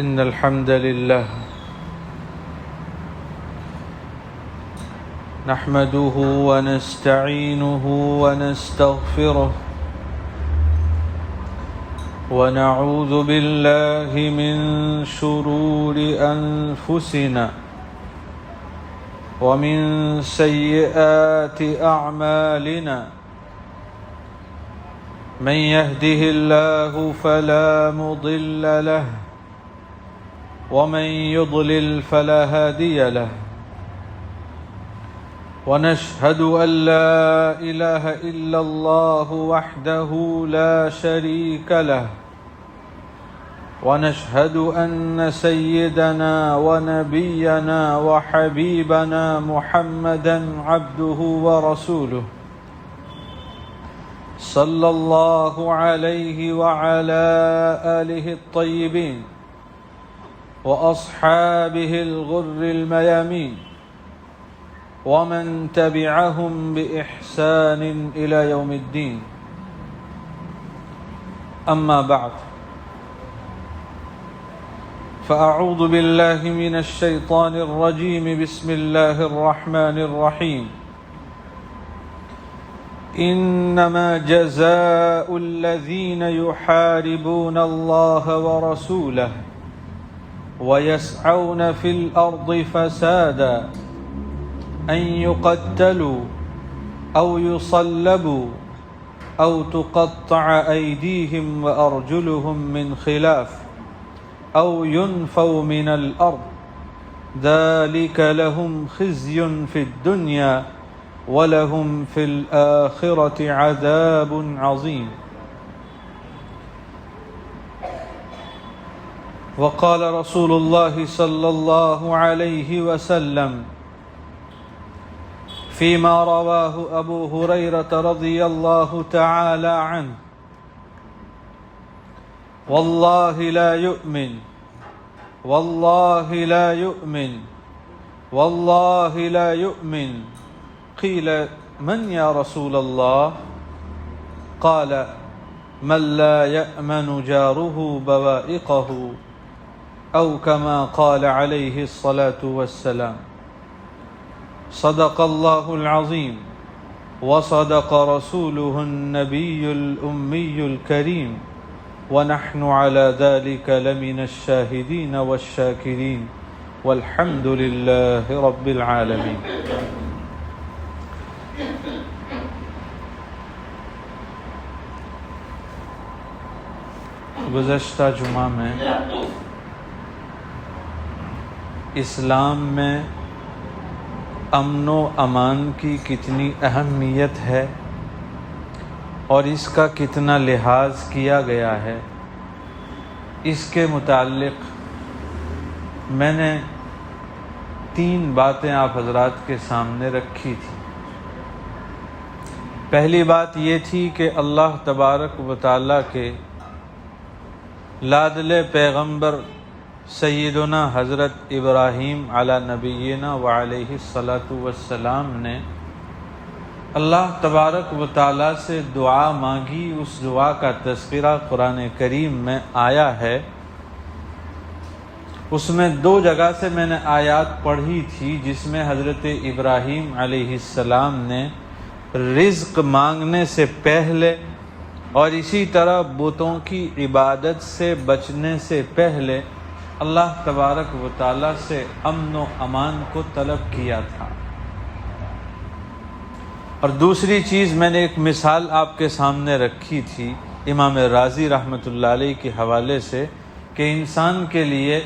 إن الحمد لله نحمده ونستعينه ونستغفره ونعوذ بالله من شرور أنفسنا ومن سيئات أعمالنا من يهده الله فلا مضل له ومن يضلل فلا هادي له ونشهد أن لا إله إلا الله وحده لا شريك له ونشهد أن سيدنا ونبينا وحبيبنا محمدا عبده ورسوله صلى الله عليه وعلى آله الطيبين وأصحابه الغر الميامين ومن تبعهم بإحسان إلى يوم الدين أما بعد فأعوذ بالله من الشيطان الرجيم بسم الله الرحمن الرحيم إنما جزاء الذين يحاربون الله ورسوله ويسعون في الأرض فسادا أن يقتلوا أو يصلبوا أو تقطع أيديهم وأرجلهم من خلاف أو ينفوا من الأرض ذلك لهم خزي في الدنيا ولهم في الآخرة عذاب عظيم وقال رسول الله صلى الله عليه وسلم فيما رواه أبو هريرة رضي الله تعالى عنه والله لا يؤمن والله لا يؤمن والله لا يؤمن قيل من يا رسول الله قال من لا يأمن جاره بوائقه أو كما قال عليه الصلاة والسلام صدق الله العظيم وصدق رسوله النبي الأمي الكريم ونحن على ذلك لمن الشاهدين والشاكرين والحمد لله رب العالمين گزشتہ جمعہ میں اسلام میں امن و امان کی کتنی اہمیت ہے اور اس کا کتنا لحاظ کیا گیا ہے، اس کے متعلق میں نے 3 باتیں آپ حضرات کے سامنے رکھی تھی۔ پہلی بات یہ تھی کہ اللہ تبارک و تعالیٰ کے لاڈلے پیغمبر سیدنا حضرت ابراہیم علی نبینا وعلیہ الصلاۃ والسلام نے اللہ تبارک و تعالیٰ سے دعا مانگی، اس دعا کا تذکرہ قرآن کریم میں آیا ہے۔ اس میں 2 جگہ سے میں نے آیات پڑھی تھی جس میں حضرت ابراہیم علیہ السلام نے رزق مانگنے سے پہلے اور اسی طرح بتوں کی عبادت سے بچنے سے پہلے اللہ تبارک و تعالیٰ سے امن و امان کو طلب کیا تھا۔ اور دوسری چیز میں نے ایک مثال آپ کے سامنے رکھی تھی امام رازی رحمۃ اللہ علیہ کے حوالے سے کہ انسان کے لیے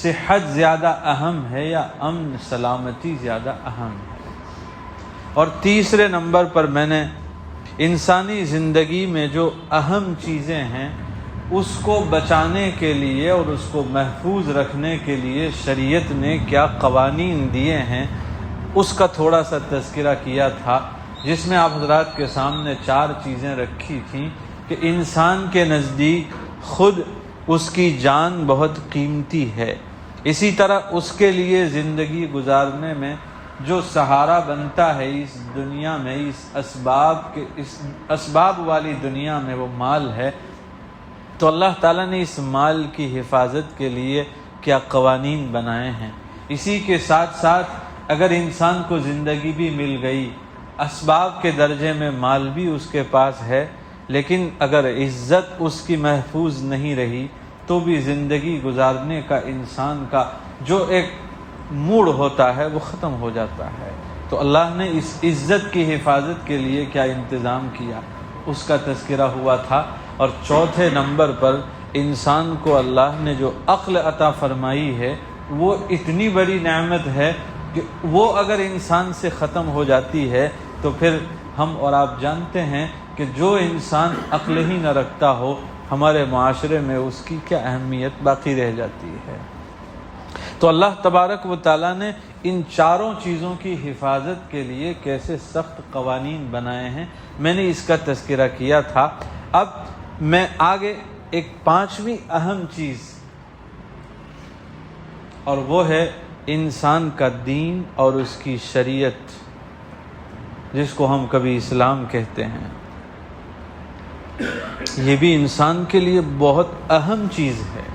صحت زیادہ اہم ہے یا امن سلامتی زیادہ اہم ہے۔ اور تیسرے نمبر پر میں نے انسانی زندگی میں جو اہم چیزیں ہیں اس کو بچانے کے لیے اور اس کو محفوظ رکھنے کے لیے شریعت نے کیا قوانین دیے ہیں اس کا تھوڑا سا تذکرہ کیا تھا، جس میں آپ حضرات کے سامنے 4 چیزیں رکھی تھیں کہ انسان کے نزدیک خود اس کی جان بہت قیمتی ہے، اسی طرح اس کے لیے زندگی گزارنے میں جو سہارا بنتا ہے اس دنیا میں، اس اسباب والی دنیا میں وہ مال ہے، تو اللہ تعالیٰ نے اس مال کی حفاظت کے لیے کیا قوانین بنائے ہیں۔ اسی کے ساتھ ساتھ اگر انسان کو زندگی بھی مل گئی، اسباب کے درجے میں مال بھی اس کے پاس ہے، لیکن اگر عزت اس کی محفوظ نہیں رہی تو بھی زندگی گزارنے کا انسان کا جو ایک موڈ ہوتا ہے وہ ختم ہو جاتا ہے۔ تو اللہ نے اس عزت کی حفاظت کے لیے کیا انتظام کیا، اس کا تذکرہ ہوا تھا۔ اور چوتھے نمبر پر انسان کو اللہ نے جو عقل عطا فرمائی ہے وہ اتنی بڑی نعمت ہے کہ وہ اگر انسان سے ختم ہو جاتی ہے تو پھر ہم اور آپ جانتے ہیں کہ جو انسان عقل ہی نہ رکھتا ہو ہمارے معاشرے میں اس کی کیا اہمیت باقی رہ جاتی ہے۔ تو اللہ تبارک و تعالیٰ نے ان چاروں چیزوں کی حفاظت کے لیے کیسے سخت قوانین بنائے ہیں، میں نے اس کا تذکرہ کیا تھا۔ اب میں آگے ایک پانچویں اہم چیز، اور وہ ہے انسان کا دین اور اس کی شریعت، جس کو ہم کبھی اسلام کہتے ہیں۔ یہ بھی انسان کے لیے بہت اہم چیز ہے۔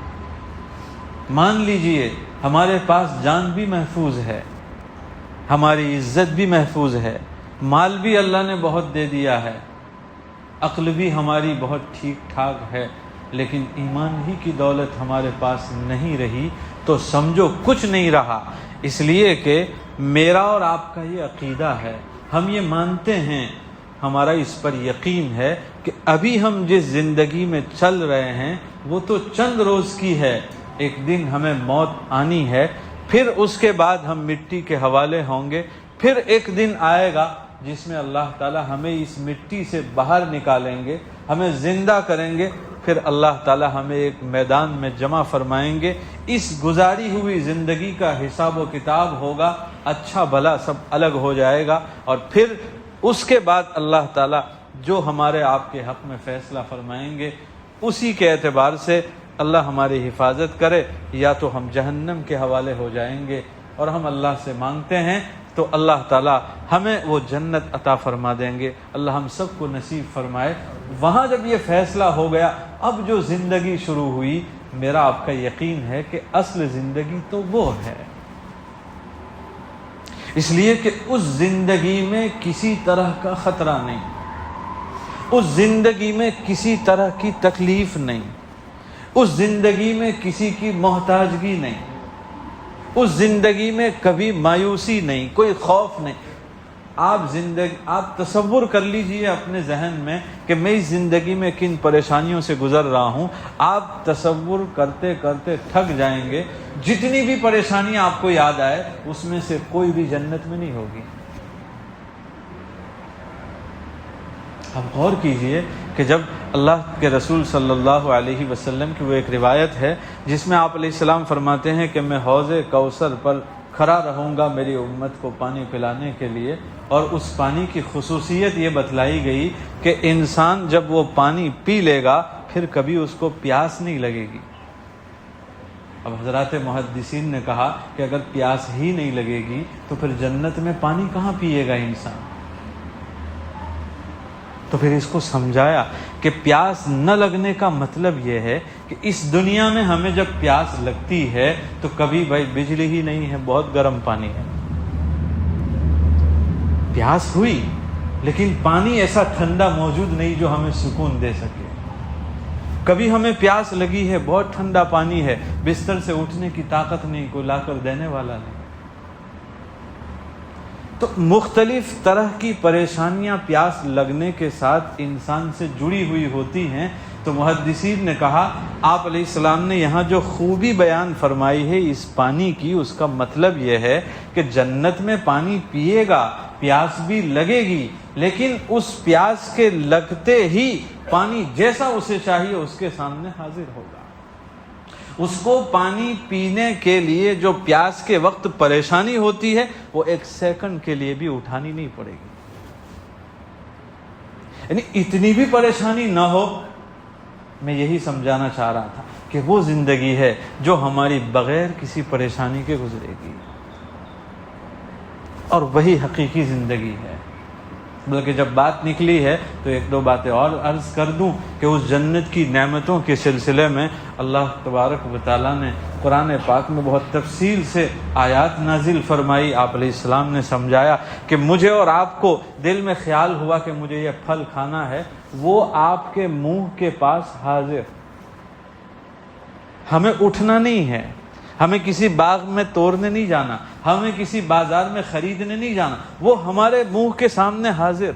مان لیجئے ہمارے پاس جان بھی محفوظ ہے، ہماری عزت بھی محفوظ ہے، مال بھی اللہ نے بہت دے دیا ہے، عقل بھی ہماری بہت ٹھیک ٹھاک ہے، لیکن ایمان ہی کی دولت ہمارے پاس نہیں رہی تو سمجھو کچھ نہیں رہا۔ اس لیے کہ میرا اور آپ کا یہ عقیدہ ہے، ہم یہ مانتے ہیں، ہمارا اس پر یقین ہے کہ ابھی ہم جس زندگی میں چل رہے ہیں وہ تو چند روز کی ہے، ایک دن ہمیں موت آنی ہے، پھر اس کے بعد ہم مٹی کے حوالے ہوں گے، پھر ایک دن آئے گا جس میں اللہ تعالی ہمیں اس مٹی سے باہر نکالیں گے، ہمیں زندہ کریں گے، پھر اللہ تعالی ہمیں ایک میدان میں جمع فرمائیں گے۔ اس گزاری ہوئی زندگی کا حساب و کتاب ہوگا، اچھا بھلا سب الگ ہو جائے گا، اور پھر اس کے بعد اللہ تعالی جو ہمارے آپ کے حق میں فیصلہ فرمائیں گے اسی کے اعتبار سے اللہ ہماری حفاظت کرے، یا تو ہم جہنم کے حوالے ہو جائیں گے، اور ہم اللہ سے مانگتے ہیں تو اللہ تعالی ہمیں وہ جنت عطا فرما دیں گے۔ اللہ ہم سب کو نصیب فرمائے۔ وہاں جب یہ فیصلہ ہو گیا، اب جو زندگی شروع ہوئی، میرا آپ کا یقین ہے کہ اصل زندگی تو وہ ہے، اس لیے کہ اس زندگی میں کسی طرح کا خطرہ نہیں، اس زندگی میں کسی طرح کی تکلیف نہیں، اس زندگی میں کسی کی محتاجگی نہیں، اس زندگی میں کبھی مایوسی نہیں، کوئی خوف نہیں۔ آپ تصور کر لیجئے اپنے ذہن میں کہ میں اس زندگی میں کن پریشانیوں سے گزر رہا ہوں، آپ تصور کرتے کرتے تھک جائیں گے۔ جتنی بھی پریشانیاں آپ کو یاد آئے اس میں سے کوئی بھی جنت میں نہیں ہوگی۔ اب غور کیجئے کہ جب اللہ کے رسول صلی اللہ علیہ وسلم کی وہ ایک روایت ہے جس میں آپ علیہ السلام فرماتے ہیں کہ میں حوض کوثر پر کھڑا رہوں گا میری امت کو پانی پلانے کے لیے، اور اس پانی کی خصوصیت یہ بتلائی گئی کہ انسان جب وہ پانی پی لے گا پھر کبھی اس کو پیاس نہیں لگے گی۔ اب حضرات محدثین نے کہا کہ اگر پیاس ہی نہیں لگے گی تو پھر جنت میں پانی کہاں پیے گا انسان؟ تو پھر اس کو سمجھایا کہ پیاس نہ لگنے کا مطلب یہ ہے کہ اس دنیا میں ہمیں جب پیاس لگتی ہے تو کبھی بھائی بجلی ہی نہیں ہے، بہت گرم پانی ہے، پیاس ہوئی لیکن پانی ایسا ٹھنڈا موجود نہیں جو ہمیں سکون دے سکے۔ کبھی ہمیں پیاس لگی ہے، بہت ٹھنڈا پانی ہے، بستر سے اٹھنے کی طاقت نہیں، کوئی لا کر دینے والا نہیں۔ تو مختلف طرح کی پریشانیاں پیاس لگنے کے ساتھ انسان سے جڑی ہوئی ہوتی ہیں۔ تو محدثین نے کہا آپ علیہ السلام نے یہاں جو خوبی بیان فرمائی ہے اس پانی کی، اس کا مطلب یہ ہے کہ جنت میں پانی پیے گا، پیاس بھی لگے گی، لیکن اس پیاس کے لگتے ہی پانی جیسا اسے چاہیے اس کے سامنے حاضر ہوگا۔ اس کو پانی پینے کے لیے جو پیاس کے وقت پریشانی ہوتی ہے وہ ایک سیکنڈ کے لیے بھی اٹھانی نہیں پڑے گی۔ یعنی اتنی بھی پریشانی نہ ہو، میں یہی سمجھانا چاہ رہا تھا کہ وہ زندگی ہے جو ہماری بغیر کسی پریشانی کے گزرے گی، اور وہی حقیقی زندگی ہے۔ بلکہ جب بات نکلی ہے تو ایک دو باتیں اور عرض کر دوں کہ اس جنت کی نعمتوں کے سلسلے میں اللہ تبارک و تعالیٰ نے قرآن پاک میں بہت تفصیل سے آیات نازل فرمائی. آپ علیہ السلام نے سمجھایا کہ مجھے اور آپ کو دل میں خیال ہوا کہ مجھے یہ پھل کھانا ہے، وہ آپ کے منہ کے پاس حاضر. ہمیں اٹھنا نہیں ہے، ہمیں کسی باغ میں توڑنے نہیں جانا، ہمیں کسی بازار میں خریدنے نہیں جانا، وہ ہمارے منہ کے سامنے حاضر.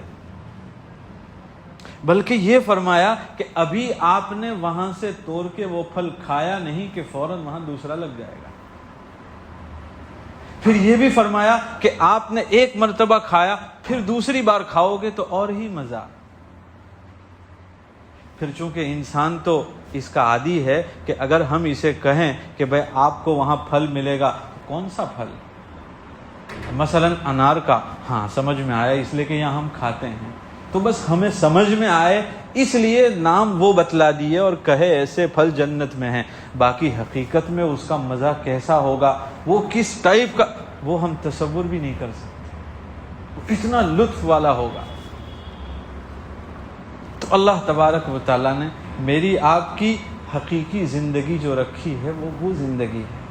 بلکہ یہ فرمایا کہ ابھی آپ نے وہاں سے توڑ کے وہ پھل کھایا نہیں کہ فوراً وہاں دوسرا لگ جائے گا. پھر یہ بھی فرمایا کہ آپ نے ایک مرتبہ کھایا، پھر دوسری بار کھاؤ گے تو اور ہی مزہ. پھر چونکہ انسان تو اس کا عادی ہے کہ اگر ہم اسے کہیں کہ بھئی آپ کو وہاں پھل ملے گا، کون سا پھل؟ مثلا انار کا، ہاں سمجھ میں آیا اس لیے کہ یہاں ہم کھاتے ہیں، تو بس ہمیں سمجھ میں آئے اس لیے نام وہ بتلا دیے اور کہے ایسے پھل جنت میں ہیں. باقی حقیقت میں اس کا مزہ کیسا ہوگا، وہ کس ٹائپ کا، وہ ہم تصور بھی نہیں کر سکتے، وہ کتنا لطف والا ہوگا. تو اللہ تبارک و تعالیٰ نے میری آپ کی حقیقی زندگی جو رکھی ہے وہ زندگی ہے،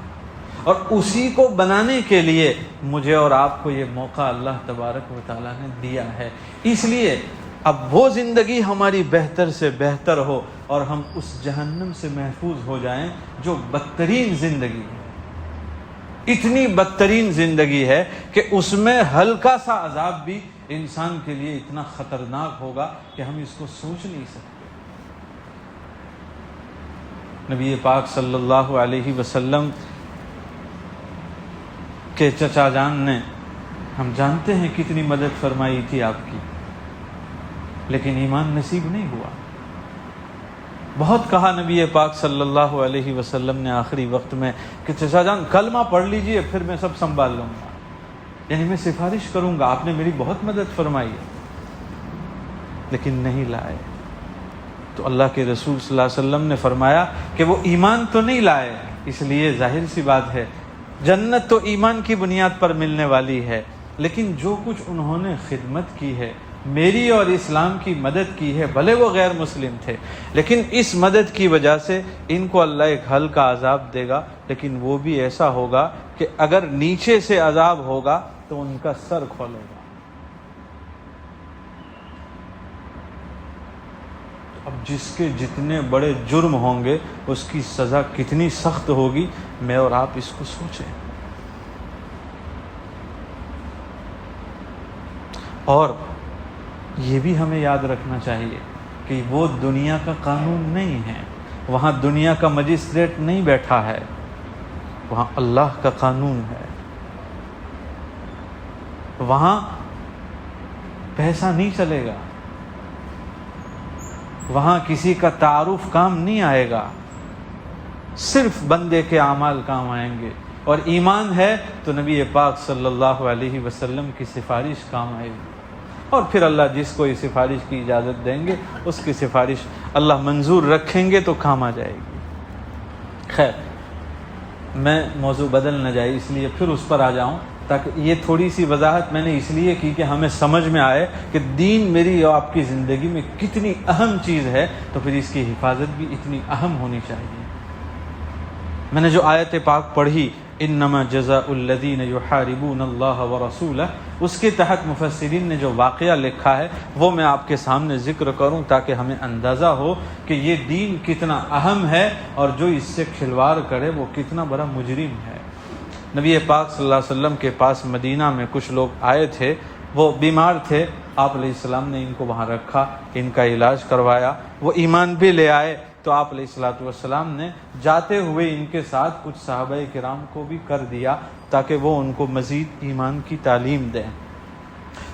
اور اسی کو بنانے کے لیے مجھے اور آپ کو یہ موقع اللہ تبارک و تعالیٰ نے دیا ہے. اس لیے اب وہ زندگی ہماری بہتر سے بہتر ہو اور ہم اس جہنم سے محفوظ ہو جائیں جو بدترین زندگی ہے. اتنی بدترین زندگی ہے کہ اس میں ہلکا سا عذاب بھی انسان کے لیے اتنا خطرناک ہوگا کہ ہم اس کو سوچ نہیں سکتے. نبی پاک صلی اللہ علیہ وسلم کے چچا جان نے، ہم جانتے ہیں کتنی مدد فرمائی تھی آپ کی، لیکن ایمان نصیب نہیں ہوا. بہت کہا نبی پاک صلی اللہ علیہ وسلم نے آخری وقت میں کہ چچا جان کلمہ پڑھ لیجئے پھر میں سب سنبھال لوں گا، یعنی میں سفارش کروں گا، آپ نے میری بہت مدد فرمائی ہے، لیکن نہیں لائے. تو اللہ کے رسول صلی اللہ علیہ وسلم نے فرمایا کہ وہ ایمان تو نہیں لائے، اس لیے ظاہر سی بات ہے جنت تو ایمان کی بنیاد پر ملنے والی ہے، لیکن جو کچھ انہوں نے خدمت کی ہے، میری اور اسلام کی مدد کی ہے، بھلے وہ غیر مسلم تھے، لیکن اس مدد کی وجہ سے ان کو اللہ ایک ہلکا عذاب دے گا، لیکن وہ بھی ایسا ہوگا کہ اگر نیچے سے عذاب ہوگا تو ان کا سر کھولے گا. اب جس کے جتنے بڑے جرم ہوں گے اس کی سزا کتنی سخت ہوگی، میں اور آپ اس کو سوچیں. اور یہ بھی ہمیں یاد رکھنا چاہیے کہ وہ دنیا کا قانون نہیں ہے، وہاں دنیا کا مجسٹریٹ نہیں بیٹھا ہے، وہاں اللہ کا قانون ہے. وہاں پیسہ نہیں چلے گا، وہاں کسی کا تعارف کام نہیں آئے گا، صرف بندے کے اعمال کام آئیں گے. اور ایمان ہے تو نبی پاک صلی اللہ علیہ وسلم کی سفارش کام آئے گی، اور پھر اللہ جس کو اس سفارش کی اجازت دیں گے اس کی سفارش اللہ منظور رکھیں گے تو کام آ جائے گی. خیر، میں موضوع بدل نہ جائے اس لیے پھر اس پر آ جاؤں، تاکہ یہ تھوڑی سی وضاحت میں نے اس لیے کی کہ ہمیں سمجھ میں آئے کہ دین میری اور آپ کی زندگی میں کتنی اہم چیز ہے، تو پھر اس کی حفاظت بھی اتنی اہم ہونی چاہیے. میں نے جو آیت پاک پڑھی انما جزاء الذین یحاربون اللہ ورسولہ، اس کے تحت مفسرین نے جو واقعہ لکھا ہے وہ میں آپ کے سامنے ذکر کروں تاکہ ہمیں اندازہ ہو کہ یہ دین کتنا اہم ہے اور جو اس سے کھلواڑ کرے وہ کتنا بڑا مجرم ہے. نبی پاک صلی اللہ علیہ وسلم کے پاس مدینہ میں کچھ لوگ آئے تھے، وہ بیمار تھے، آپ علیہ السلام نے ان کو وہاں رکھا، ان کا علاج کروایا، وہ ایمان بھی لے آئے. تو آپ علیہ السلام نے جاتے ہوئے ان کے ساتھ کچھ صحابہ کرام کو بھی کر دیا تاکہ وہ ان کو مزید ایمان کی تعلیم دیں،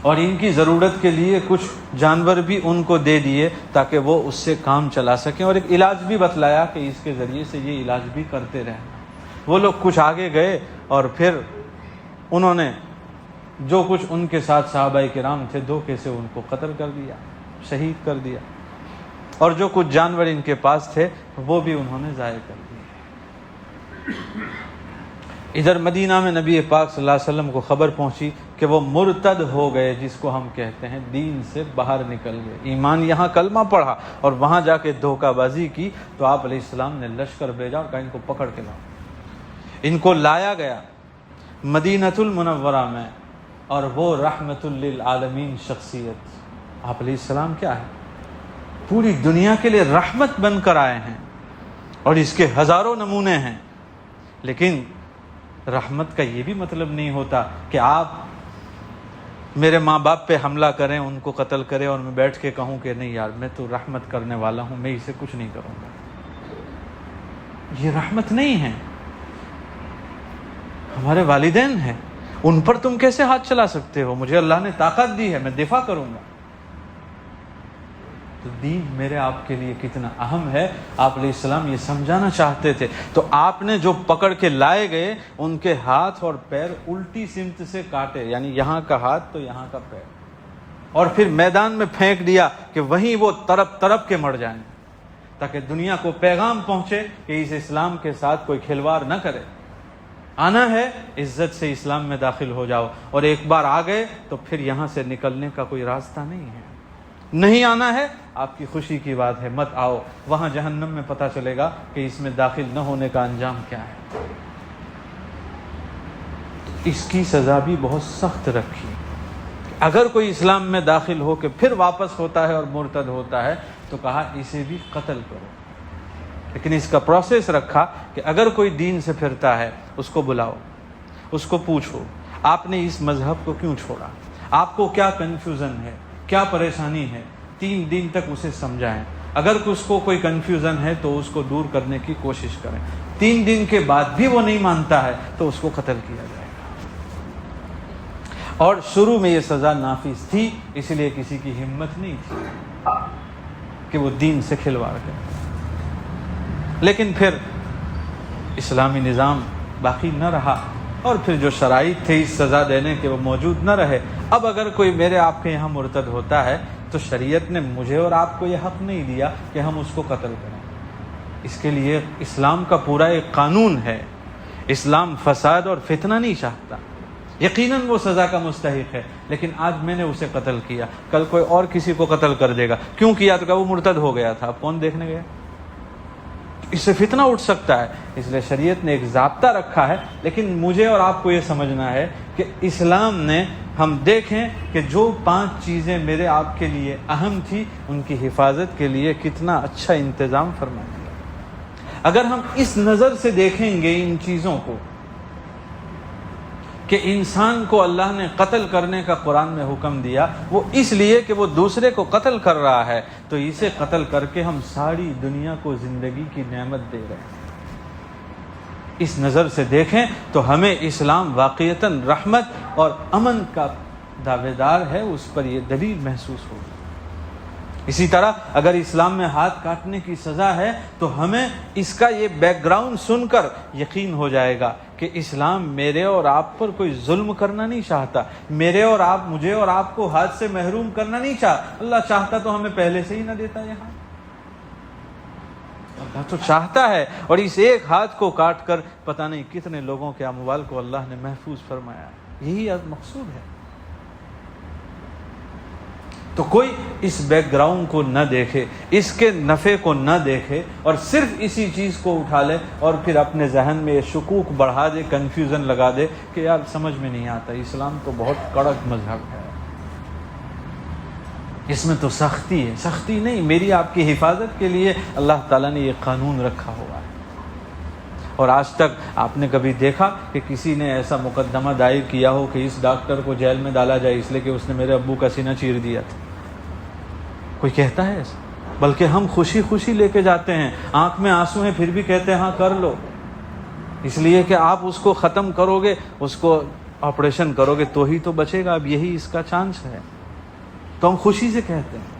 اور ان کی ضرورت کے لیے کچھ جانور بھی ان کو دے دیے تاکہ وہ اس سے کام چلا سکیں، اور ایک علاج بھی بتلایا کہ اس کے ذریعے سے یہ علاج بھی کرتے رہیں. وہ لوگ کچھ آگے گئے اور پھر انہوں نے جو کچھ ان کے ساتھ صحابہ کرام تھے دھوکے سے ان کو قتل کر دیا، شہید کر دیا، اور جو کچھ جانور ان کے پاس تھے وہ بھی انہوں نے ضائع کر دیے. ادھر مدینہ میں نبی پاک صلی اللہ علیہ وسلم کو خبر پہنچی کہ وہ مرتد ہو گئے، جس کو ہم کہتے ہیں دین سے باہر نکل گئے۔ ایمان یہاں کلمہ پڑھا اور وہاں جا کے دھوکہ بازی کی، تو آپ علیہ السلام نے لشکر بھیجا اور کہا ان کو پکڑ کے لاؤ۔ ان کو لایا گیا مدینۃ المنورہ میں، اور وہ رحمت للعالمین شخصیت آپ علیہ السلام کیا ہے، پوری دنیا کے لیے رحمت بن کر آئے ہیں، اور اس کے ہزاروں نمونے ہیں۔ لیکن رحمت کا یہ بھی مطلب نہیں ہوتا کہ آپ میرے ماں باپ پہ حملہ کریں، ان کو قتل کریں، اور میں بیٹھ کے کہوں کہ نہیں یار میں تو رحمت کرنے والا ہوں، میں اسے کچھ نہیں کروں گا۔ یہ رحمت نہیں ہے۔ ہمارے والدین ہیں، ان پر تم کیسے ہاتھ چلا سکتے ہو؟ مجھے اللہ نے طاقت دی ہے، میں دفاع کروں گا۔ تو دین میرے آپ کے لیے کتنا اہم ہے، آپ علیہ السلام یہ سمجھانا چاہتے تھے۔ تو آپ نے جو پکڑ کے لائے گئے، ان کے ہاتھ اور پیر الٹی سمت سے کاٹے، یعنی یہاں کا ہاتھ تو یہاں کا پیر، اور پھر میدان میں پھینک دیا کہ وہیں وہ تڑپ تڑپ کے مر جائیں، تاکہ دنیا کو پیغام پہنچے کہ اس اسلام کے ساتھ کوئی کھلواڑ نہ کرے۔ آنا ہے عزت سے اسلام میں داخل ہو جاؤ، اور ایک بار آ گئے تو پھر یہاں سے نکلنے کا کوئی راستہ نہیں ہے۔ نہیں آنا ہے آپ کی خوشی کی بات ہے، مت آؤ، وہاں جہنم میں پتہ چلے گا کہ اس میں داخل نہ ہونے کا انجام کیا ہے۔ اس کی سزا بھی بہت سخت رکھی۔ اگر کوئی اسلام میں داخل ہو کے پھر واپس ہوتا ہے اور مرتد ہوتا ہے تو کہا اسے بھی قتل کرو، لیکن اس کا پروسیس رکھا کہ اگر کوئی دین سے پھرتا ہے اس کو بلاؤ، اس کو پوچھو آپ نے اس مذہب کو کیوں چھوڑا، آپ کو کیا کنفیوژن ہے، کیا پریشانی ہے، 3 دن تک اسے سمجھائیں۔ اگر اس کو کوئی کنفیوژن ہے تو اس کو دور کرنے کی کوشش کریں۔ 3 دن کے بعد بھی وہ نہیں مانتا ہے تو اس کو قتل کیا جائے گا۔ اور شروع میں یہ سزا نافذ تھی، اس لیے کسی کی ہمت نہیں تھی کہ وہ دین سے کھلواڑ کرے، لیکن پھر اسلامی نظام باقی نہ رہا، اور پھر جو شرائط تھے اس سزا دینے کے وہ موجود نہ رہے۔ اب اگر کوئی میرے آپ کے یہاں مرتد ہوتا ہے تو شریعت نے مجھے اور آپ کو یہ حق نہیں دیا کہ ہم اس کو قتل کریں۔ اس کے لیے اسلام کا پورا ایک قانون ہے۔ اسلام فساد اور فتنہ نہیں چاہتا، یقیناً وہ سزا کا مستحق ہے، لیکن آج میں نے اسے قتل کیا، کل کوئی اور کسی کو قتل کر دے گا۔ کیوں کیا؟ تو کہ وہ مرتد ہو گیا تھا، اب کون دیکھنے گیا؟ اس سے فتنہ اٹھ سکتا ہے۔ اس لیے شریعت نے ایک ضابطہ رکھا ہے، لیکن مجھے اور آپ کو یہ سمجھنا ہے کہ اسلام نے، ہم دیکھیں کہ جو 5 چیزیں میرے آپ کے لیے اہم تھی ان کی حفاظت کے لیے کتنا اچھا انتظام فرما دیا۔ اگر ہم اس نظر سے دیکھیں گے ان چیزوں کو کہ انسان کو اللہ نے قتل کرنے کا قرآن میں حکم دیا، وہ اس لیے کہ وہ دوسرے کو قتل کر رہا ہے، تو اسے قتل کر کے ہم ساری دنیا کو زندگی کی نعمت دے رہے ہیں۔ اس نظر سے دیکھیں تو ہمیں اسلام واقعتاً رحمت اور امن کا دعوے دار ہے، اس پر یہ دلیل محسوس ہوگی۔ اسی طرح اگر اسلام میں ہاتھ کاٹنے کی سزا ہے تو ہمیں اس کا یہ بیک گراؤنڈ سن کر یقین ہو جائے گا کہ اسلام میرے اور آپ پر کوئی ظلم کرنا نہیں چاہتا، مجھے اور آپ کو ہاتھ سے محروم کرنا نہیں چاہتا۔ اللہ چاہتا تو ہمیں پہلے سے ہی نہ دیتا یہاں، اللہ تو چاہتا ہے، اور اس ایک ہاتھ کو کاٹ کر پتہ نہیں کتنے لوگوں کے اموال کو اللہ نے محفوظ فرمایا ہے۔ یہی مقصود ہے۔ تو کوئی اس بیک گراؤنڈ کو نہ دیکھے، اس کے نفع کو نہ دیکھے، اور صرف اسی چیز کو اٹھا لے اور پھر اپنے ذہن میں یہ شکوک بڑھا دے، کنفیوژن لگا دے کہ یار سمجھ میں نہیں آتا، اسلام تو بہت کڑک مذہب ہے، اس میں تو سختی ہے۔ سختی نہیں، میری آپ کی حفاظت کے لیے اللہ تعالیٰ نے یہ قانون رکھا ہوا ہے۔ اور آج تک آپ نے کبھی دیکھا کہ کسی نے ایسا مقدمہ دائر کیا ہو کہ اس ڈاکٹر کو جیل میں ڈالا جائے اس لیے کہ اس نے میرے ابو کا سینہ چیر دیا تھا؟ کوئی کہتا ہے ایسا؟ بلکہ ہم خوشی خوشی لے کے جاتے ہیں، آنکھ میں آنسو ہیں پھر بھی کہتے ہیں ہاں کر لو، اس لیے کہ آپ اس کو ختم کرو گے، اس کو آپریشن کرو گے تو ہی تو بچے گا، اب یہی اس کا چانس ہے، تو ہم خوشی سے کہتے ہیں۔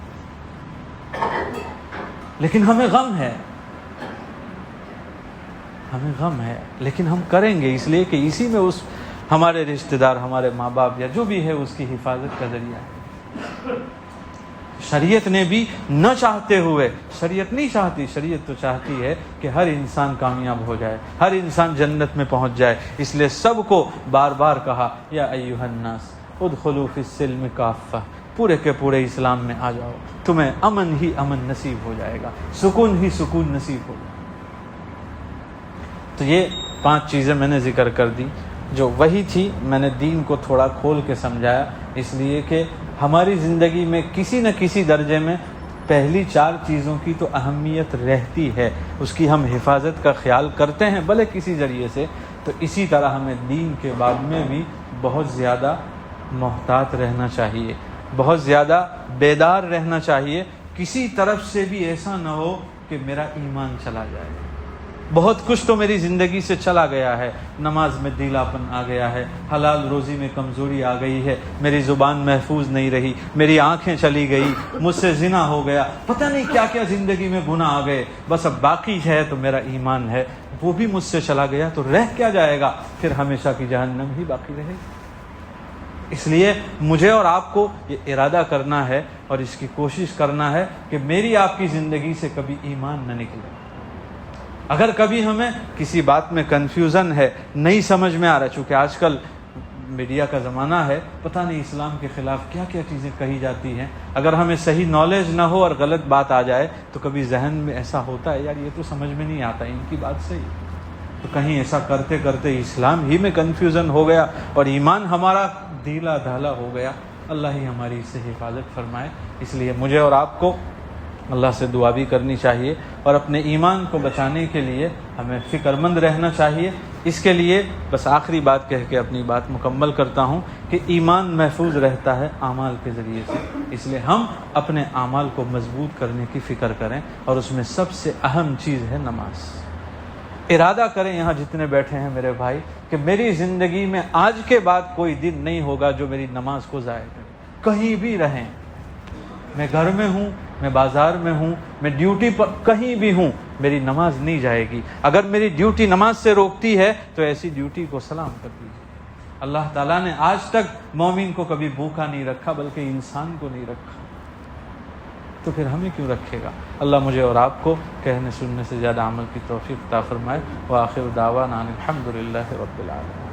لیکن ہمیں غم ہے، لیکن ہم کریں گے اس لیے کہ اسی میں اس ہمارے رشتہ دار، ہمارے ماں باپ یا جو بھی ہے اس کی حفاظت کا ذریعہ ہے۔ شریعت نے بھی نہ چاہتے ہوئے، شریعت نہیں چاہتی، شریعت تو چاہتی ہے کہ ہر انسان کامیاب ہو جائے، ہر انسان جنت میں پہنچ جائے، اس لیے سب کو بار بار کہا یا ایھا الناس ادخلوا فی السلم کافہ، پورے کے پورے اسلام میں آ جاؤ، تمہیں امن ہی امن نصیب ہو جائے گا، سکون ہی سکون نصیب ہوگا۔ تو یہ 5 چیزیں میں نے ذکر کر دی جو وہی تھی، میں نے دین کو تھوڑا کھول کے سمجھایا، اس لیے کہ ہماری زندگی میں کسی نہ کسی درجے میں پہلی 4 چیزوں کی تو اہمیت رہتی ہے، اس کی ہم حفاظت کا خیال کرتے ہیں بھلے کسی ذریعے سے، تو اسی طرح ہمیں دین کے باب میں بھی بہت زیادہ محتاط رہنا چاہیے، بہت زیادہ بیدار رہنا چاہیے، کسی طرف سے بھی ایسا نہ ہو کہ میرا ایمان چلا جائے۔ بہت کچھ تو میری زندگی سے چلا گیا ہے، نماز میں ڈھیلاپن آ گیا ہے، حلال روزی میں کمزوری آ گئی ہے، میری زبان محفوظ نہیں رہی، میری آنکھیں چلی گئی، مجھ سے زنا ہو گیا، پتہ نہیں کیا کیا زندگی میں گناہ آ گئے، بس اب باقی ہے تو میرا ایمان ہے، وہ بھی مجھ سے چلا گیا تو رہ کیا جائے گا، پھر ہمیشہ کی جہنم ہی باقی رہے گی۔ اس لیے مجھے اور آپ کو یہ ارادہ کرنا ہے اور اس کی کوشش کرنا ہے کہ میری آپ کی زندگی سے کبھی ایمان نہ نکلے۔ اگر کبھی ہمیں کسی بات میں کنفیوژن ہے، نہیں سمجھ میں آ رہا، چونکہ آج کل میڈیا کا زمانہ ہے، پتہ نہیں اسلام کے خلاف کیا کیا چیزیں کہی جاتی ہیں، اگر ہمیں صحیح نالج نہ ہو اور غلط بات آ جائے تو کبھی ذہن میں ایسا ہوتا ہے یار یہ تو سمجھ میں نہیں آتا، ان کی بات صحیح، تو کہیں ایسا کرتے کرتے اسلام ہی میں کنفیوژن ہو گیا اور ایمان ہمارا ڈھیلا ڈھالا ہو گیا۔ اللہ ہی ہماری اس سے حفاظت فرمائے۔ اس لیے مجھے اور آپ کو اللہ سے دعا بھی کرنی چاہیے اور اپنے ایمان کو بچانے کے لیے ہمیں فکر مند رہنا چاہیے۔ اس کے لیے بس آخری بات کہہ کے اپنی بات مکمل کرتا ہوں کہ ایمان محفوظ رہتا ہے اعمال کے ذریعے سے، اس لیے ہم اپنے اعمال کو مضبوط کرنے کی فکر کریں، اور اس میں سب سے اہم چیز ہے نماز۔ ارادہ کریں یہاں جتنے بیٹھے ہیں میرے بھائی کہ میری زندگی میں آج کے بعد کوئی دن نہیں ہوگا جو میری نماز کو ضائع کرے، کہیں بھی رہیں، میں گھر میں ہوں، میں بازار میں ہوں، میں ڈیوٹی پر کہیں بھی ہوں، میری نماز نہیں جائے گی۔ اگر میری ڈیوٹی نماز سے روکتی ہے تو ایسی ڈیوٹی کو سلام کر دیجیے۔ اللہ تعالیٰ نے آج تک مومن کو کبھی بھوکا نہیں رکھا، بلکہ انسان کو نہیں رکھا، تو پھر ہمیں کیوں رکھے گا؟ اللہ مجھے اور آپ کو کہنے سننے سے زیادہ عمل کی توفیق عطا فرمائے۔ وآخر دعوانا ان الحمد للہ رب العالمین۔